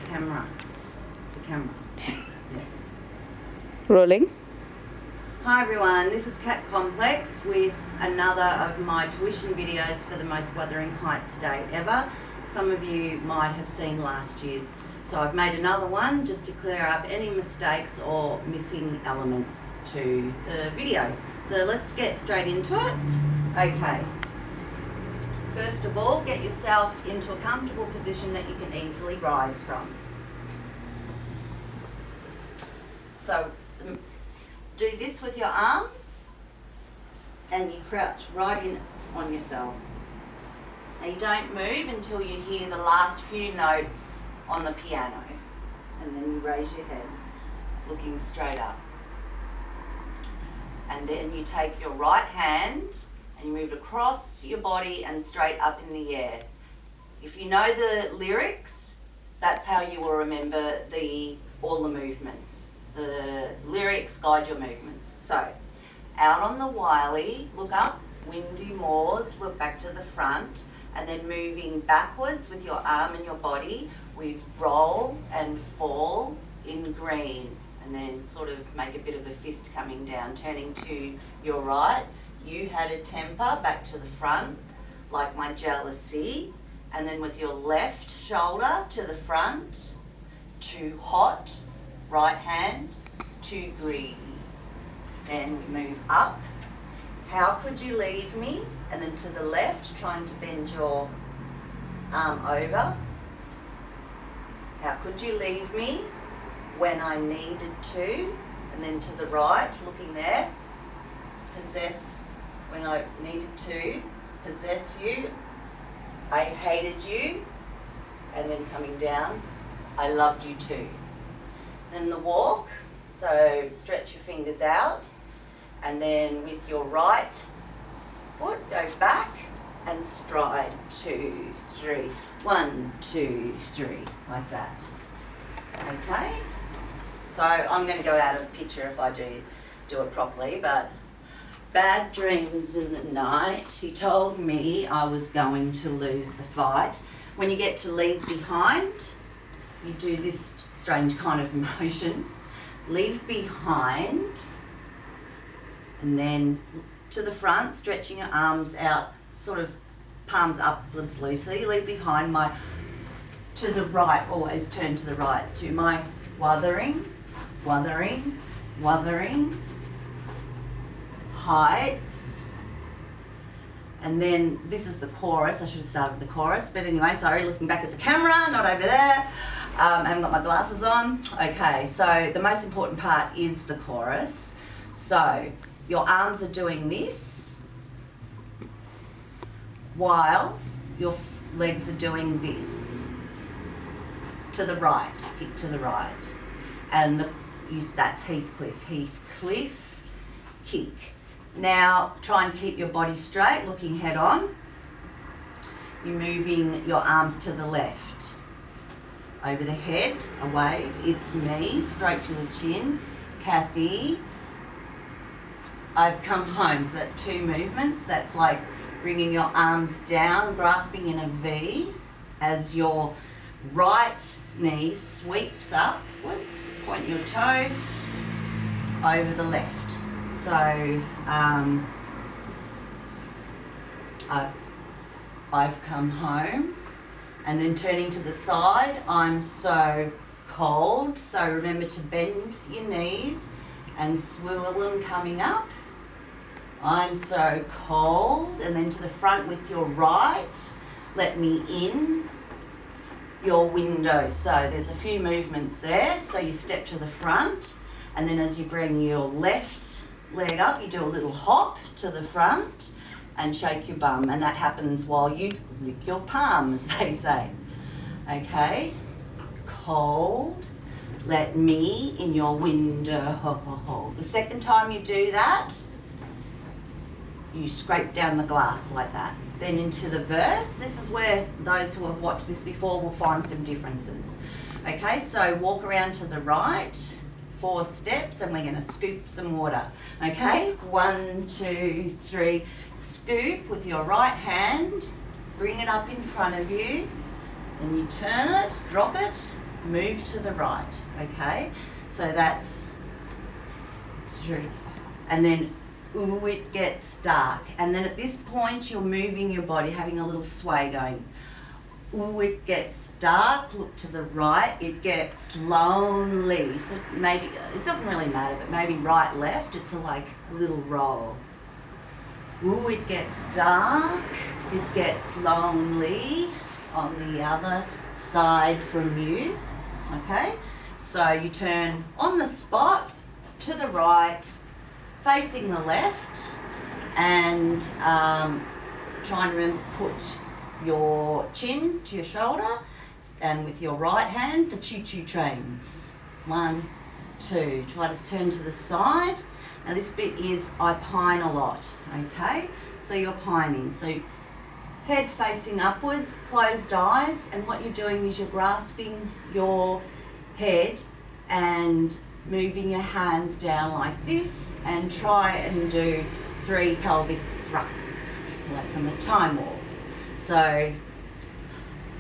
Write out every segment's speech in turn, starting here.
camera. The camera. Yeah. Rolling. Hi everyone, this is Cat Complex with another of my tuition videos for the most Wuthering Heights day ever. Some of you might have seen last year's. So I've made another one just to clear up any mistakes or missing elements to the video. So let's get straight into it. Okay. First of all, get yourself into a comfortable position that you can easily rise from. So do this with your arms and you crouch right in on yourself. Now you don't move until you hear the last few notes on the piano, and then you raise your head looking straight up. And then you take your right hand and you move across your body and straight up in the air. If you know the lyrics, that's how you will remember all the movements. The lyrics guide your movements. So, out on the Wiley, look up, windy moors, look back to the front, and then moving backwards with your arm and your body, we roll and fall in green, and then sort of make a bit of a fist coming down, turning to your right. You had a temper, back to the front, like my jealousy, and then with your left shoulder to the front, to hot, right hand, to greedy. Then we move up. How could you leave me? And then to the left, trying to bend your arm over. How could you leave me when I needed to? And then to the right, looking there. Possess when I needed to. Possess you. I hated you. And then coming down, I loved you too. Then the walk, so stretch your fingers out, and then with your right foot, go back and stride. 2, 3. 1, 2, 3, like that. Okay? So I'm going to go out of picture if I do it properly, but bad dreams in the night. He told me I was going to lose the fight. When you get to leave behind, you do this strange kind of motion. Leave behind, and then to the front, stretching your arms out, sort of palms upwards loosely. Leave behind to the right, always turn to the right, to my wuthering, wuthering, wuthering heights. And then this is the chorus. I should have started with the chorus, but anyway, sorry, looking back at the camera, not over there. I haven't got my glasses on. Okay, so the most important part is the chorus. So your arms are doing this while your legs are doing this. To the right, kick to the right. And that's Heathcliff. Heathcliff, kick. Now try and keep your body straight, looking head on. You're moving your arms to the left. Over the head, a wave. It's me, straight to the chin. Kathy, I've come home. So that's 2 movements. That's like bringing your arms down, grasping in a V as your right knee sweeps upwards. Point your toe over the left. So I've come home. And then turning to the side, I'm so cold. So remember to bend your knees and swivel them coming up. I'm so cold. And then to the front with your right, let me in your window. So there's a few movements there. So you step to the front, and then as you bring your left leg up, you do a little hop to the front and shake your bum, and that happens while you lick your palms, they say. Okay, cold, let me in your window. The second time you do that, you scrape down the glass like that. Then into the verse. This is where those who have watched this before will find some differences. Okay, so walk around to the right, 4 steps, and we're going to scoop some water. Okay, 1, 2, 3. Scoop with your right hand, bring it up in front of you, then you turn it, drop it, move to the right, okay? So that's 3. And then, ooh, it gets dark. And then at this point, you're moving your body, having a little sway going. Ooh, it gets dark, look to the right, it gets lonely. So maybe, it doesn't really matter, but maybe right, left, it's like a little roll. Ooh, it gets dark, it gets lonely on the other side from you, okay? So you turn on the spot, to the right, facing the left, and try and remember put your chin to your shoulder, and with your right hand, the choo-choo trains. 1, 2, try to turn to the side. Now this bit is I pine a lot, okay? So you're pining, so head facing upwards, closed eyes, and what you're doing is you're grasping your head and moving your hands down like this, and try and do 3 pelvic thrusts, like from the time warp. So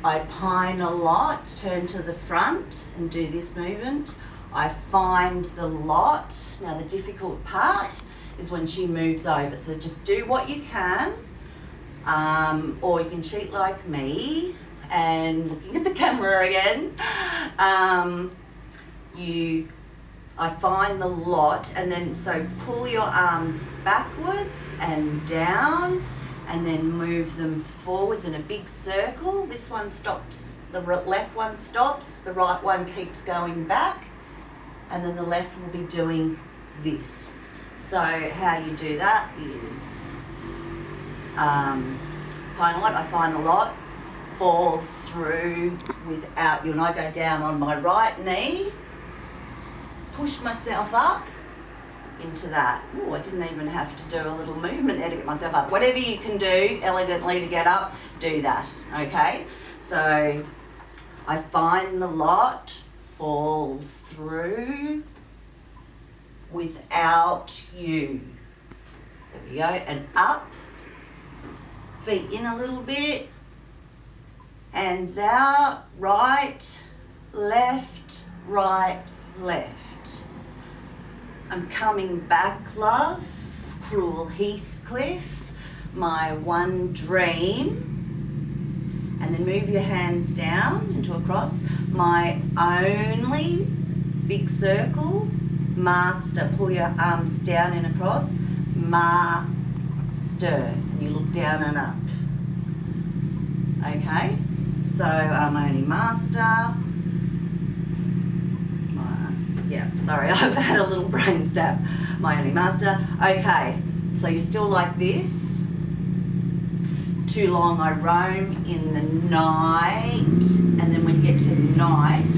I pine a lot, turn to the front and do this movement. I find the lot. Now the difficult part is when she moves over. So just do what you can, or you can cheat like me and looking at the camera again. I find the lot, and then so pull your arms backwards and down, and then move them forwards in a big circle. This one stops, the left one stops, the right one keeps going back, and then the left will be doing this. So how you do that is, find a lot, I find a lot, falls through without you, and I go down on my right knee, push myself up into that. Ooh, I didn't even have to do a little movement there to get myself up. Whatever you can do elegantly to get up, do that, okay? So I find the lot, falls through without you. There we go, and up, feet in a little bit, hands out, right, left, left. I'm coming back, love, cruel Heathcliff, my one dream, and then move your hands down into a cross. My only big circle, master, pull your arms down in a cross, master, and you look down and up. Okay, so I'm only master. Yeah, sorry, I've had a little brain stab. My only master. Okay, so you're still like this. Too long I roam in the night. And then when you get to night,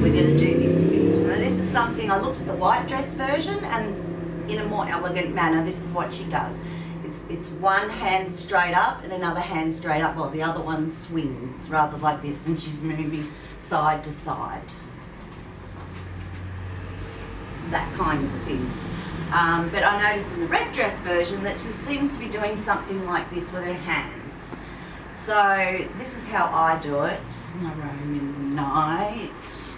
we're going to do this bit. Now this is something, I looked at the white dress version, and in a more elegant manner, this is what she does. It's one hand straight up and another hand straight up while the other one swings, rather like this, and she's moving side to side. That kind of thing. But I noticed in the red dress version that she seems to be doing something like this with her hands. So this is how I do it. I roam in the night,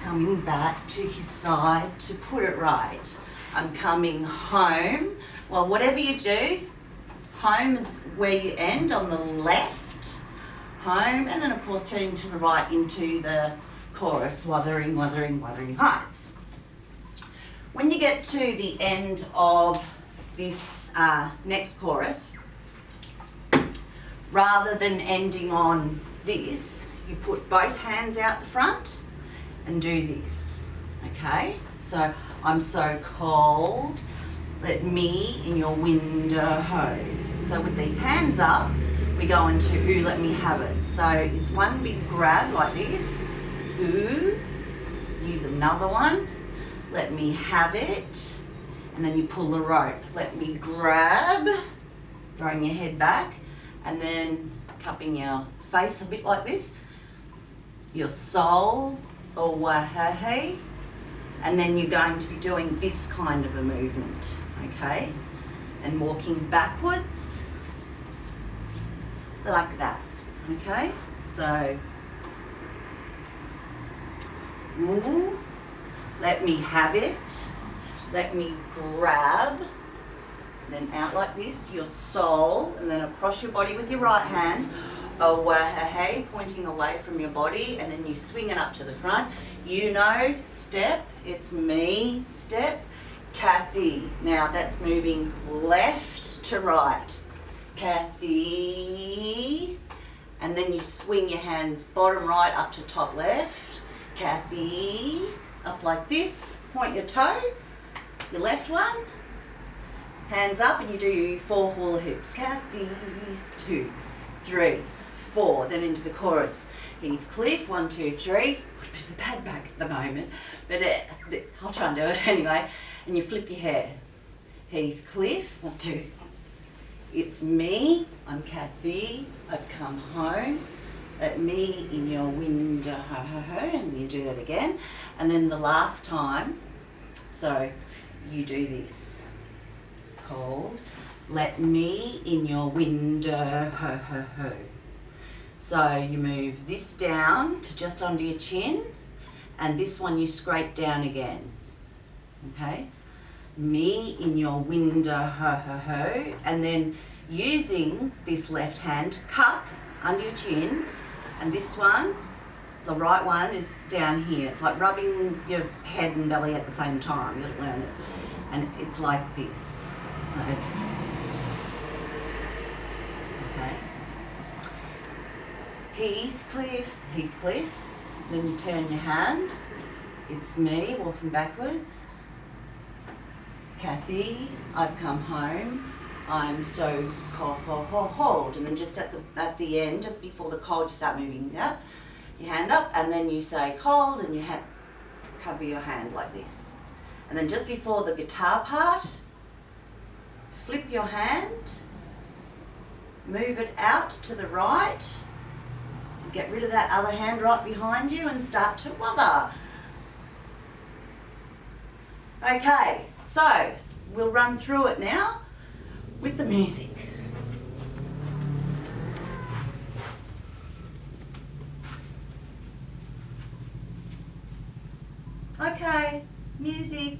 coming back to his side to put it right. I'm coming home. Well, whatever you do, home is where you end on the left, home, and then of course turning to the right into the chorus, Wuthering, Wuthering, Wuthering Heights. When you get to the end of this next chorus, rather than ending on this, you put both hands out the front and do this, okay? So, I'm so cold, let me in your window home. So with these hands up, we go into ooh, let me have it. So it's one big grab like this, ooh, use another one, let me have it, and then you pull the rope. Let me grab, throwing your head back, and then cupping your face a bit like this. Your soul, owahehe, and then you're going to be doing this kind of a movement, okay? And walking backwards, like that, okay? So, Ooh, let me have it. Let me grab. Then out like this, your sole, and then across your body with your right hand. Away, pointing away from your body, and then you swing it up to the front. You know, step, it's me, step. Kathy, now that's moving left to right. Kathy, and then you swing your hands bottom right up to top left. Kathy, up like this, point your toe, your left one, hands up, and you do 4 hula hoops. Kathy, 2, 3, 4, then into the chorus. Heathcliff, 1, 2, 3. Got a bit of a bad back at the moment, but I'll try and do it anyway. And you flip your hair. Heathcliff, 1, 2. It's me, I'm Kathy, I've come home. Let me in your window, ho ho ho, and you do that again. And then the last time, so you do this. Hold. Let me in your window, ho ho ho. So you move this down to just under your chin, and this one you scrape down again. Okay? Me in your window, ho ho ho, and then using this left hand, cup under your chin, and this one, the right one, is down here. It's like rubbing your head and belly at the same time. You'll learn it. And it's like this. So, okay. Heathcliff, Heathcliff. Then you turn your hand. It's me walking backwards. Kathy, I've come home. I'm so cold. And then just at the end, just before the cold, you start moving up, your hand up, and then you say cold, and you cover your hand like this. And then just before the guitar part, flip your hand, move it out to the right, get rid of that other hand right behind you, and start to wuther. Okay, so we'll run through it now with the music. Okay, music.